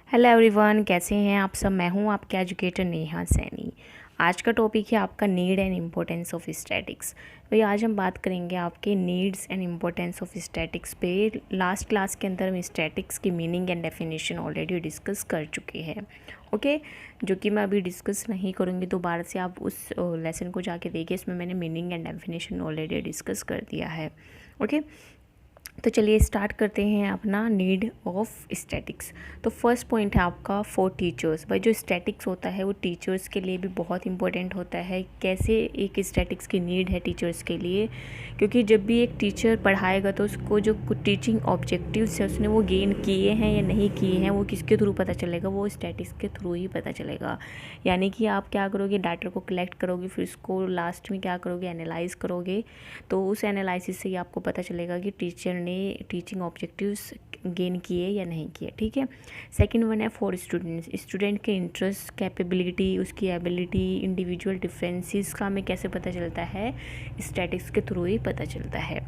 Hello everyone, कैसे हैं आप सब। मैं हूं आपके एजुकेटर नेहा सैनी। आज का टॉपिक है आपका need and importance of statics. भाई आज हम बात करेंगे आपके needs and importance of statics पे। लास्ट क्लास के अंदर हम स्टैटिक्स की meaning and definition already discuss कर चुके हैं। ओके, जो कि मैं अभी डिस्कस नहीं करूँगी, दोबारा से आप उस लेसन को जाके देखिए, इसमें मैंने meaning and definition already discuss कर दिया है। ओके, तो चलिए स्टार्ट करते हैं अपना नीड ऑफ स्टैटिक्स। तो फर्स्ट पॉइंट है आपका फॉर टीचर्स। भाई जो स्टैटिक्स होता है वो टीचर्स के लिए भी बहुत इंपॉर्टेंट होता है। कैसे एक स्टैटिक्स की नीड है टीचर्स के लिए, क्योंकि जब भी एक टीचर पढ़ाएगा तो उसको जो कुछ टीचिंग ऑब्जेक्टिव्स है उसने वो गेन किए हैं या नहीं किए हैं, वो किसके थ्रू पता चलेगा, वो स्टैटिक्स के थ्रू ही पता चलेगा। यानी कि आप क्या करोगे, डाटा को कलेक्ट करोगे, फिर उसको लास्ट में क्या करोगे, एनालाइज करोगे। तो उस एनालिसिस से ही आपको पता चलेगा कि टीचर ने टीचिंग ऑब्जेक्टिव्स गेन किए या नहीं किए। ठीक है। सेकंड वन है फॉर स्टूडेंट्स। स्टूडेंट के इंटरेस्ट, कैपेबिलिटी, उसकी एबिलिटी, इंडिविजुअल डिफरेंसेस का हमें कैसे पता चलता है, स्टैटिक्स के थ्रू ही पता चलता है।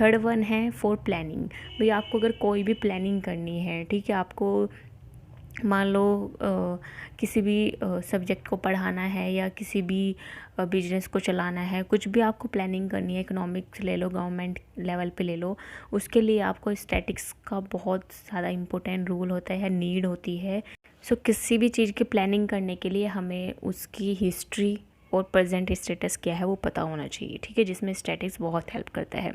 थर्ड वन है फॉर प्लानिंग। भाई आपको अगर कोई भी प्लानिंग करनी है, ठीक है, आपको मान लो किसी भी सब्जेक्ट को पढ़ाना है या किसी भी बिजनेस को चलाना है, कुछ भी आपको प्लानिंग करनी है, इकोनॉमिक्स ले लो, गवर्नमेंट लेवल पे ले लो, उसके लिए आपको स्टैटिक्स का बहुत ज़्यादा इम्पोर्टेंट रोल होता है, नीड होती है। सो किसी भी चीज़ की प्लानिंग करने के लिए हमें उसकी हिस्ट्री और प्रेजेंट स्टेटस क्या है वो पता होना चाहिए। ठीक है, जिसमें स्टैटिक्स बहुत हेल्प करता है।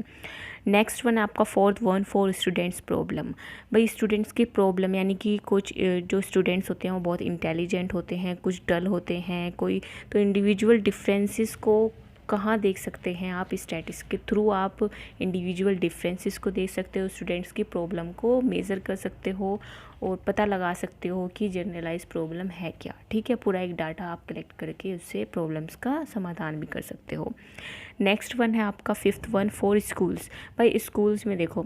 नेक्स्ट वन आपका fourth one for students problem. भाई स्टूडेंट्स की प्रॉब्लम यानी कि कुछ जो स्टूडेंट्स होते हैं वो बहुत इंटेलिजेंट होते हैं, कुछ डल होते हैं, कोई तो इंडिविजुअल डिफरेंसेस को कहाँ देख सकते हैं आप, स्टैटिक्स के थ्रू आप इंडिविजुअल डिफरेंसेस को देख सकते हो, स्टूडेंट्स की प्रॉब्लम को मेज़र कर सकते हो और पता लगा सकते हो कि जनरलाइज प्रॉब्लम है क्या। ठीक है, पूरा एक डाटा आप कलेक्ट करके उससे प्रॉब्लम्स का समाधान भी कर सकते हो। नेक्स्ट वन है आपका फिफ्थ वन फॉर स्कूल्स। भाई स्कूल्स में देखो,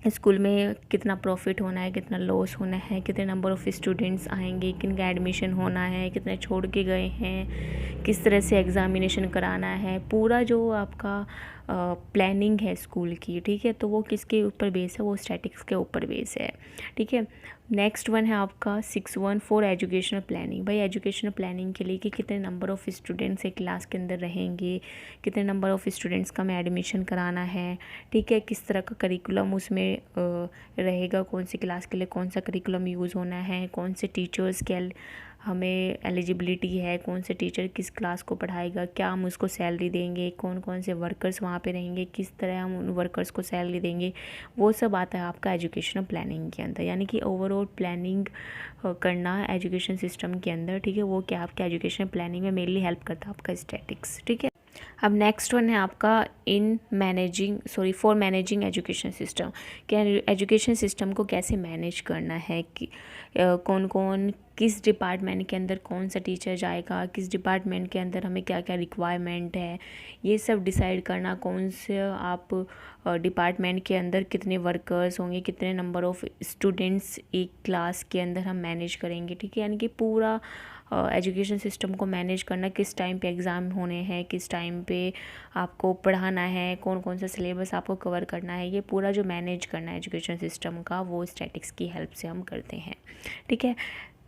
स्कूल में कितना प्रॉफिट होना है, कितना लॉस होना है, कितने नंबर ऑफ़ स्टूडेंट्स आएंगे, किन का एडमिशन होना है, कितने छोड़ के गए हैं, किस तरह से एग्ज़ामिनेशन कराना है, पूरा जो आपका प्लानिंग है स्कूल की। ठीक है, तो वो किसके ऊपर बेस है, वो स्टैटिक्स के ऊपर बेस है। ठीक है। नेक्स्ट वन है आपका 6 1 फॉर एजुकेशनल प्लानिंग। भाई एजुकेशनल प्लानिंग के लिए कि कितने नंबर ऑफ़ स्टूडेंट्स एक क्लास के अंदर रहेंगे, कितने नंबर ऑफ़ स्टूडेंट्स का हमें एडमिशन कराना है। ठीक है, किस तरह का करिकुलम उसमें रहेगा, कौन सी क्लास के लिए कौन सा करिकुलम यूज़ होना है, कौन से टीचर्स के हमें एलिजिबिलिटी है, कौन से टीचर किस क्लास को पढ़ाएगा, क्या हम उसको सैलरी देंगे, कौन कौन से वर्कर्स वहाँ पे रहेंगे, किस तरह हम उन वर्कर्स को सैलरी देंगे, वो सब आता है आपका एजुकेशनल प्लानिंग के अंदर। यानी कि ओवरऑल प्लानिंग करना एजुकेशन सिस्टम के अंदर। ठीक है, वो क्या आपके एजुकेशन प्लानिंग में मेनली हेल्प करता है आपका स्टैटिक्स। ठीक है। अब नेक्स्ट वन है आपका फॉर मैनेजिंग एजुकेशन सिस्टम। क्या एजुकेशन सिस्टम को कैसे मैनेज करना है, कि कौन कौन किस डिपार्टमेंट के अंदर कौन सा टीचर जाएगा, किस डिपार्टमेंट के अंदर हमें क्या क्या रिक्वायरमेंट है, ये सब डिसाइड करना। कौन से आप डिपार्टमेंट के अंदर कितने वर्कर्स होंगे, कितने नंबर ऑफ़ स्टूडेंट्स एक क्लास के अंदर हम मैनेज करेंगे। ठीक है, यानी कि पूरा एजुकेशन सिस्टम को मैनेज करना, किस टाइम पे एग्ज़ाम होने हैं, किस टाइम पे आपको पढ़ाना है, कौन कौन सा सिलेबस आपको कवर करना है, ये पूरा जो मैनेज करना है एजुकेशन सिस्टम का, वो स्टैटिक्स की हेल्प से हम करते हैं। ठीक है।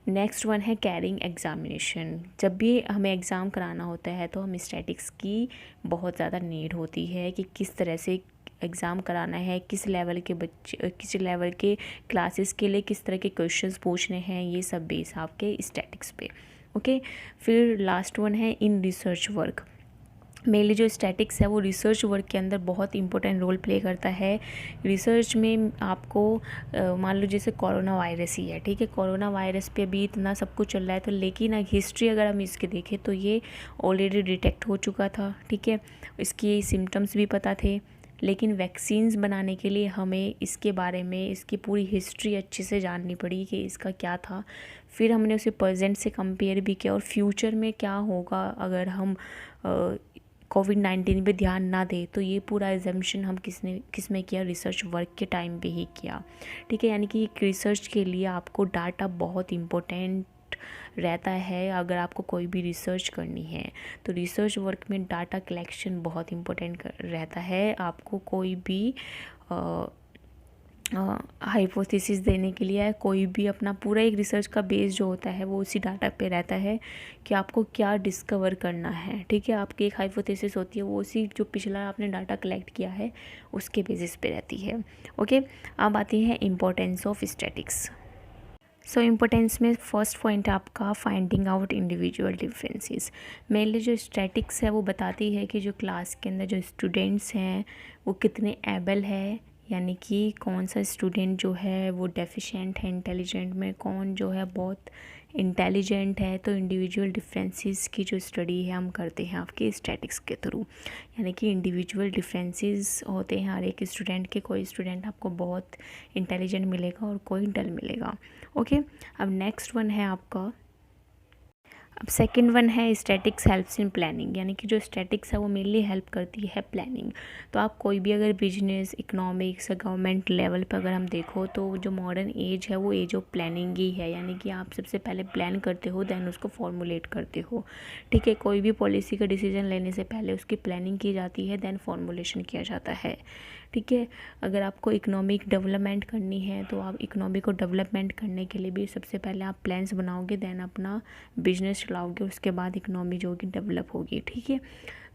नेक्स्ट वन है कैरिंग एग्ज़ामिनेशन। जब भी हमें एग्ज़ाम कराना होता है तो हम स्टैटिक्स की बहुत ज़्यादा नीड होती है कि किस तरह से एग्ज़ाम कराना है, किस लेवल के बच्चे, किस लेवल के क्लासेस के लिए किस तरह के क्वेश्चंस पूछने हैं, ये सब बेस आपके स्टैटिक्स पे। ओके। फिर लास्ट वन है इन रिसर्च वर्क। मेनली जो स्टैटिक्स है वो रिसर्च वर्क के अंदर बहुत इंपॉर्टेंट रोल प्ले करता है। रिसर्च में आपको मान लो जैसे कोरोना वायरस ही है। ठीक है, कोरोना वायरस पे अभी इतना सब कुछ चल रहा है, तो लेकिन हिस्ट्री अगर हम इसके देखें तो ये ऑलरेडी डिटेक्ट हो चुका था। ठीक है, इसकी सिम्टम्स भी पता थे, लेकिन वैक्सीन्स बनाने के लिए हमें इसके बारे में, इसकी पूरी हिस्ट्री अच्छे से जाननी पड़ी कि इसका क्या था। फिर हमने उसे प्रेजेंट से कंपेयर भी किया और फ्यूचर में क्या होगा अगर हम कोविड-19 पे ध्यान ना दें, तो ये पूरा एजम्पशन हम किस में किया, रिसर्च वर्क के टाइम पे ही किया। ठीक है, यानी कि रिसर्च के लिए आपको डाटा बहुत इम्पोर्टेंट रहता है। अगर आपको कोई भी रिसर्च करनी है तो रिसर्च वर्क में डाटा कलेक्शन बहुत इम्पोर्टेंट रहता है। आपको कोई भी हाइपोथेसिस देने के लिए, कोई भी अपना पूरा एक रिसर्च का बेस जो होता है वो उसी डाटा पे रहता है कि आपको क्या डिस्कवर करना है। ठीक है, आपकी एक हाइपोथेसिस होती है, वो उसी जो पिछला आपने डाटा कलेक्ट किया है उसके बेसिस पे रहती है। ओके, अब आती है importance of statics. So importance में फर्स्ट पॉइंट है आपका finding out individual differences. Mainly जो स्टैटिक्स है वो बताती है कि जो क्लास के अंदर जो स्टूडेंट्स हैं वो कितने एबल है, यानी कि कौन सा स्टूडेंट जो है वो डेफिशिएंट है इंटेलिजेंट में, कौन जो है बहुत इंटेलिजेंट है। तो इंडिविजुअल डिफरेंसेस की जो स्टडी है हम करते हैं आपके स्टैटिक्स के थ्रू, यानी कि इंडिविजुअल डिफरेंसेस होते हैं हर एक स्टूडेंट के। कोई स्टूडेंट आपको बहुत इंटेलिजेंट मिलेगा और कोई डल मिलेगा। ओके, अब नेक्स्ट वन है आपका, अब सेकंड वन है स्टैटिक्स हेल्प्स इन प्लानिंग, यानी कि जो स्टैटिक्स है वो मेनली हेल्प करती है प्लानिंग। तो आप कोई भी अगर बिजनेस, इकोनॉमिक्स या गवर्नमेंट लेवल पर अगर हम देखो तो जो मॉडर्न एज है वो एज ऑफ प्लानिंग ही है, यानी कि आप सबसे पहले प्लान करते हो देन उसको फॉर्मुलेट करते हो। ठीक है, कोई भी पॉलिसी का डिसीजन लेने से पहले उसकी प्लानिंग की जाती है देन फॉर्मुलेशन किया जाता है। ठीक है, अगर आपको इकोनॉमिक डेवलपमेंट करनी है तो आप इकोनॉमी को डेवलपमेंट करने के लिए भी सबसे पहले आप प्लान्स बनाओगे देन अपना बिजनेस चलाओगे, उसके बाद इकोनॉमी जो होगी डेवलप होगी। ठीक है,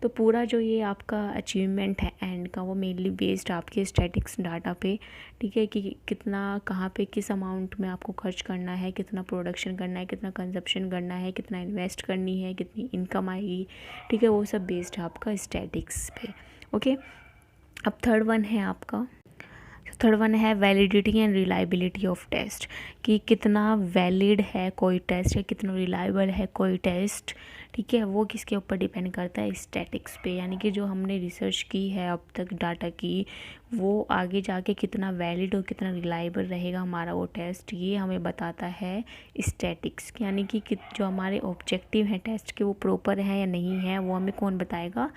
तो पूरा जो ये आपका अचीवमेंट है एंड का वो मेनली बेस्ड आपके स्टैटिक्स डाटा पे। ठीक है, कि कितना कहाँ पे किस अमाउंट में आपको खर्च करना है, कितना प्रोडक्शन करना है, कितना कंजप्शन करना है, कितना इन्वेस्ट करनी है, कितनी इनकम आएगी। ठीक है, वो सब बेस्ड है आपका स्टैटिक्स पे। ओके, अब थर्ड वन है आपका, थर्ड वन है validity and reliability of test, कि कितना वैलिड है कोई टेस्ट या कितना रिलायबल है कोई टेस्ट। ठीक है, वो किसके ऊपर डिपेंड करता है, स्टैटिक्स पे, यानी कि जो हमने रिसर्च की है अब तक डाटा की, वो आगे जाके कितना वैलिड और कितना रिलायबल रहेगा हमारा वो टेस्ट, ये हमें बताता है स्टैटिक्स। यानी कि जो हमारे ऑब्जेक्टिव हैं टेस्ट के वो प्रॉपर हैं या नहीं है, वो हमें कौन बताएगा,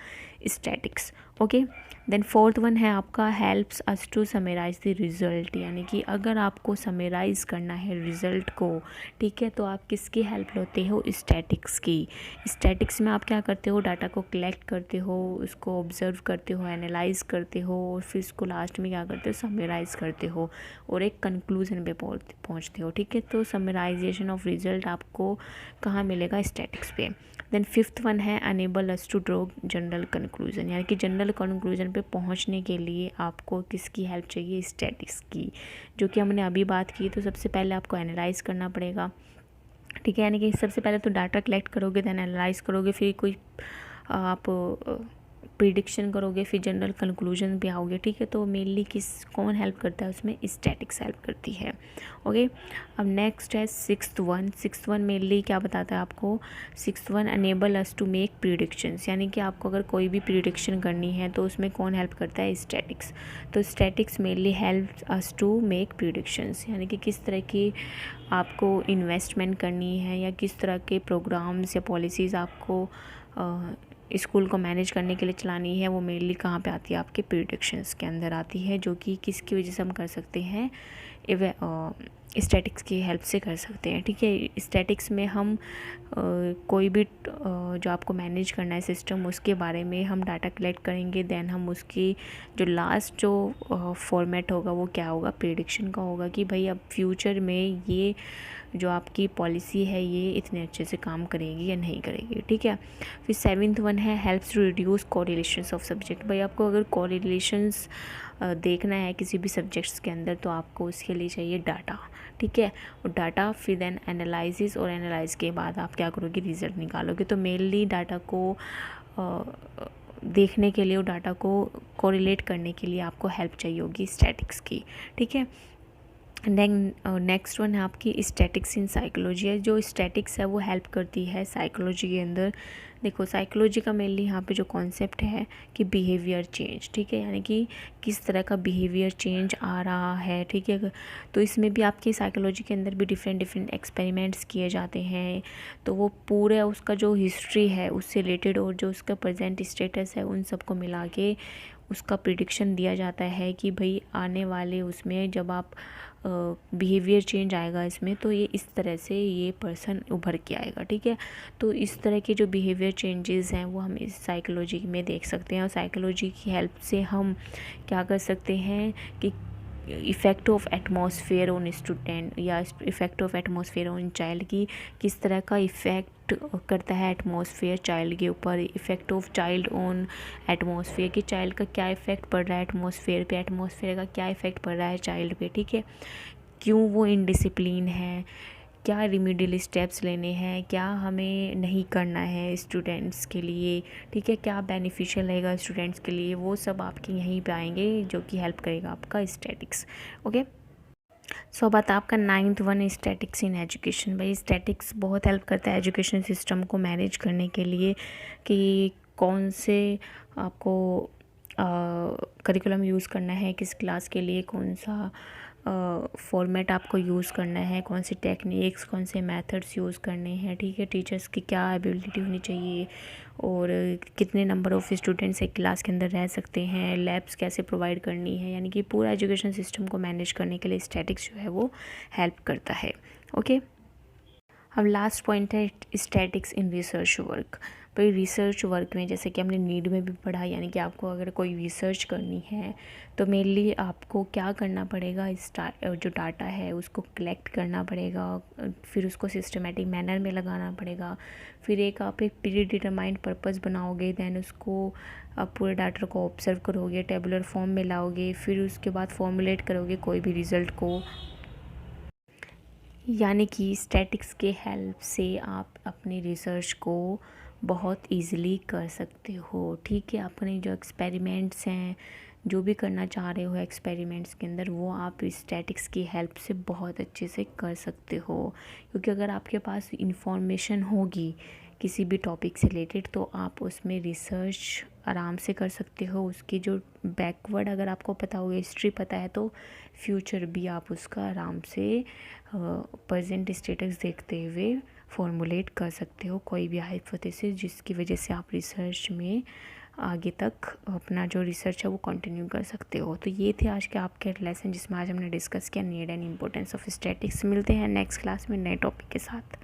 statics. Okay, then fourth one है आपका helps us to summarize the result, यानी कि अगर आपको समराइज़ करना है रिज़ल्ट को, ठीक है, तो आप किसकी हेल्प लेते हो, स्टैटिक्स की। स्टैटिक्स में आप क्या करते हो, डाटा को कलेक्ट करते हो, उसको ऑब्जर्व करते हो, एनालाइज करते हो और फिर इसको लास्ट में क्या करते हो, समराइज़ करते हो और एक कंक्लूजन पे पहुँचते हो। ठीक है, तो समराइजेशन ऑफ रिज़ल्ट आपको कहाँ मिलेगा, स्टैटिक्स पे। देन फिफ्थ वन है enable us to draw general conclusion, यानी कि जनरल कंक्लूजन पे पहुंचने के लिए आपको किसकी हेल्प चाहिए, स्टैटिक्स की, जो कि हमने अभी बात की। तो सबसे पहले आपको एनालाइज करना पड़ेगा। ठीक है, यानी कि सबसे पहले तो डाटा कलेक्ट करोगे देन एनालाइज करोगे, फिर कोई आप प्रिडिक्शन करोगे, फिर जनरल कंक्लूजन पे आओगे। ठीक है, तो मेनली कौन हेल्प करता है उसमें, स्टैटिक्स हेल्प करती है। ओके, अब नेक्स्ट है सिक्स्थ वन मेनली क्या बताता है आपको, sixth one enable us to make predictions, यानी कि आपको अगर कोई भी प्रिडिक्शन करनी है तो उसमें कौन हेल्प करता है, स्टैटिक्स। तो statics mainly help us to make predictions, यानी कि किस तरह की आपको इन्वेस्टमेंट करनी है या किस तरह के प्रोग्राम्स या पॉलिसीज़ आपको स्कूल को मैनेज करने के लिए चलानी है, वो मेनली कहाँ पे आती है, आपके प्रिडिक्शंस के अंदर आती है, जो कि किसकी वजह से हम कर सकते हैं, स्टैटिक्स की हेल्प से कर सकते हैं। ठीक है, स्टैटिक्स में हम कोई भी जो आपको मैनेज करना है सिस्टम, उसके बारे में हम डाटा कलेक्ट करेंगे, देन हम उसकी जो लास्ट जो फॉर्मेट होगा वो क्या होगा, प्रेडिक्शन का होगा कि भाई अब फ्यूचर में ये जो आपकी पॉलिसी है ये इतने अच्छे से काम करेगी या नहीं करेगी। ठीक है, फिर सेवेंथ वन है helps to reduce correlations of subject. भाई आपको अगर कोरिलेशंस देखना है किसी भी सब्जेक्ट्स के अंदर तो आपको उसके लिए चाहिए डाटा। ठीक है, और डाटा फिर देन एनालिसिस, और एनालाइज के बाद आप क्या करोगे, रिज़ल्ट निकालोगे। तो मेनली डाटा को देखने के लिए और डाटा को कोरिलेट करने के लिए आपको हेल्प चाहिए होगी स्टैटिक्स की। ठीक है, नेक्स्ट वन है आपकी स्टैटिक्स इन साइकोलॉजी है। जो स्टैटिक्स है वो हेल्प करती है साइकोलॉजी के अंदर। देखो, साइकोलॉजी का मेनली यहाँ पे जो कॉन्सेप्ट है कि बिहेवियर चेंज। ठीक है, यानी कि किस तरह का बिहेवियर चेंज आ रहा है। ठीक है, तो इसमें भी आपकी साइकोलॉजी के अंदर भी डिफरेंट एक्सपेरिमेंट्स किए जाते हैं। तो वो पूरे उसका जो हिस्ट्री है उससे रिलेटेड और जो उसका प्रेजेंट स्टेटस है उन सबको मिला के उसका प्रिडिक्शन दिया जाता है कि भाई आने वाले उसमें जब आप बिहेवियर चेंज आएगा इसमें, तो ये इस तरह से ये पर्सन उभर के आएगा। ठीक है, तो इस तरह के जो बिहेवियर चेंजेस हैं वो हम इस साइकोलॉजी में देख सकते हैं, और साइकोलॉजी की हेल्प से हम क्या कर सकते हैं कि effect of atmosphere on student या effect of atmosphere on child की किस तरह का इफ़ेक्ट करता है एटमॉस्फेयर चाइल्ड के ऊपर, effect of child on atmosphere कि चाइल्ड का क्या इफ़ेक्ट पड़ रहा है एटमॉस्फेयर पे, एटमॉस्फेयर का क्या इफ़ेक्ट पड़ रहा है चाइल्ड पे, ठीक है। क्यों वो इनडिसिप्लिन है, क्या रिमीडियल स्टेप्स लेने हैं, क्या हमें नहीं करना है स्टूडेंट्स के लिए, ठीक है, क्या बेनिफिशियल रहेगा स्टूडेंट्स के लिए, वो सब आपके यहीं पे आएंगे जो कि हेल्प करेगा आपका स्टैटिक्स। ओके, सो अब आता है आपका 9th one statics in education. भाई स्टैटिक्स बहुत हेल्प करता है एजुकेशन सिस्टम को मैनेज करने के लिए कि कौन से आपको करिकुलम यूज़ करना है, किस क्लास के लिए कौन सा फॉर्मेट आपको यूज़ करना है, कौन सी टेक्निक्स, कौन से मेथड्स यूज़ करने हैं, ठीक है। टीचर्स की क्या एबिलिटी होनी चाहिए और कितने नंबर ऑफ़ स्टूडेंट्स एक क्लास के अंदर रह सकते हैं, लैब्स कैसे प्रोवाइड करनी है, यानी कि पूरा एजुकेशन सिस्टम को मैनेज करने के लिए स्टैटिक्स जो है वो हेल्प करता है। ओके, अब लास्ट पॉइंट है स्टैटिक्स इन रिसर्च वर्क। भाई रिसर्च वर्क में जैसे कि हमने नीड में भी पढ़ा, यानी कि आपको अगर कोई रिसर्च करनी है तो मेनली आपको क्या करना पड़ेगा, जो डाटा है उसको कलेक्ट करना पड़ेगा, फिर उसको सिस्टमेटिक मैनर में लगाना पड़ेगा, फिर आप एक प्री डिटरमाइंड पर्पस बनाओगे, दैन उसको आप पूरे डाटा को ऑब्जर्व करोगे, टेबुलर फॉर्म में लाओगे, फिर उसके बाद फॉर्मुलेट करोगे कोई भी रिज़ल्ट को, यानी कि स्टैटिक्स के हेल्प से आप अपनी रिसर्च को बहुत इजीली कर सकते हो, ठीक है। अपने जो एक्सपेरिमेंट्स हैं, जो भी करना चाह रहे हो एक्सपेरिमेंट्स के अंदर, वो आप स्टैटिक्स की हेल्प से बहुत अच्छे से कर सकते हो, क्योंकि अगर आपके पास इंफॉर्मेशन होगी किसी भी टॉपिक से रिलेटेड तो आप उसमें रिसर्च आराम से कर सकते हो। उसकी जो बैकवर्ड अगर आपको पता होगा, हिस्ट्री पता है, तो फ्यूचर भी आप उसका आराम से प्रेजेंट स्टेटस देखते हुए फॉर्मुलेट कर सकते हो कोई भी हाइपोथेसिस, जिसकी वजह से आप रिसर्च में आगे तक अपना जो रिसर्च है वो कंटिन्यू कर सकते हो। तो ये थे आज के आपके लेसन जिसमें आज हमने डिस्कस किया need and importance of statics. मिलते हैं नेक्स्ट क्लास में नए टॉपिक के साथ।